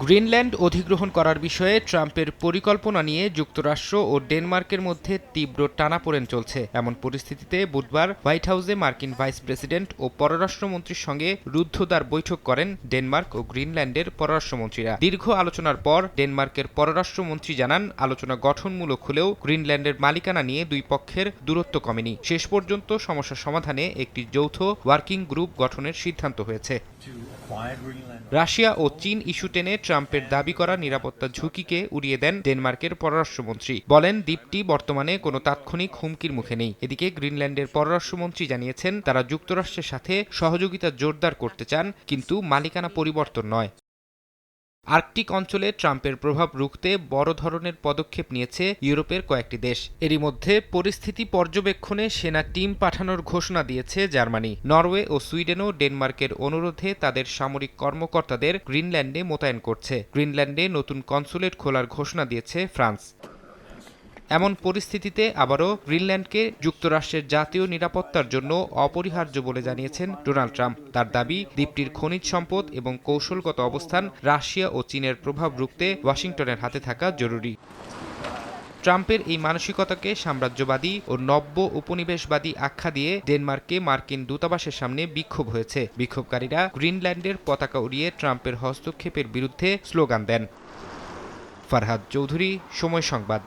Greenland অধিগ্রহণ করার বিষয়ে ট্রাম্পের পরিকল্পনা নিয়ে যুক্তরাষ্ট্র ও ডেনমার্কের মধ্যে তীব্র টানাপোড়েন চলছে। এমন পরিস্থিতিতে বুধবার হোয়াইট হাউসে মার্কিন ভাইস প্রেসিডেন্ট ও পররাষ্ট্রমন্ত্রীর সঙ্গে রুদ্ধদ্বার বৈঠক করেন ডেনমার্ক ও গ্রিনল্যান্ডের পররাষ্ট্রমন্ত্রীরা। দীর্ঘ আলোচনার পর ডেনমার্কের পররাষ্ট্রমন্ত্রী জানান, আলোচনা গঠনমূলক হলেও গ্রিনল্যান্ডের মালিকানা নিয়ে দুই পক্ষের দূরত্ব কমেনি। শেষ পর্যন্ত সমস্যা সমাধানে একটি যৌথ ওয়ার্কিং গ্রুপ গঠনের সিদ্ধান্ত হয়েছে। রাশিয়া ও চীন ইস্যু টেনে ট্রাম্পের দাবি করা নিরাপত্তা ঝুঁকিকে উড়িয়ে দেন ডেনমার্কের পররাষ্ট্রমন্ত্রী। বলেন, দ্বীপটি বর্তমানে কোনো তাৎক্ষণিক হুমকির মুখে নেই। এদিকে গ্রিনল্যান্ডের পররাষ্ট্রমন্ত্রী জানিয়েছেন, তারা যুক্তরাষ্ট্রের সাথে সহযোগিতা জোরদার করতে চান, কিন্তু মালিকানা পরিবর্তন নয়। আর্কটিক অঞ্চলে ট্রাম্পের প্রভাব রুখতে বড় ধরনের পদক্ষেপ নিয়েছে ইউরোপের কয়েকটি দেশ। এরই মধ্যে পরিস্থিতি পর্যবেক্ষণে সেনা টিম পাঠানোর ঘোষণা দিয়েছে জার্মানি। নরওয়ে ও সুইডেনও ডেনমার্কের অনুরোধে তাদের সামরিক কর্মকর্তাদের গ্রিনল্যান্ডে মোতায়েন করছে। গ্রিনল্যান্ডে নতুন কনসুলেট খোলার ঘোষণা দিয়েছে ফ্রান্স। এমন পরিস্থিতিতে আবারও গ্রিনল্যান্ডকে যুক্তরাষ্ট্রের জাতীয় নিরাপত্তার জন্য অপরিহার্য বলে জানিয়েছেন ডোনাল্ড ট্রাম্প। তার দাবি, দ্বীপটির খনিজ সম্পদ এবং কৌশলগত অবস্থান রাশিয়া ও চীনের প্রভাব রুখতে ওয়াশিংটনের হাতে থাকা জরুরি। ট্রাম্পের এই মানসিকতাকে সাম্রাজ্যবাদী ও নব্য উপনিবেশবাদী আখ্যা দিয়ে ডেনমার্কে মার্কিন দূতাবাসের সামনে বিক্ষোভ হয়েছে। বিক্ষোভকারীরা গ্রিনল্যান্ডের পতাকা উড়িয়ে ট্রাম্পের হস্তক্ষেপের বিরুদ্ধে স্লোগান দেন। ফারহাদ চৌধুরী, সময় সংবাদ।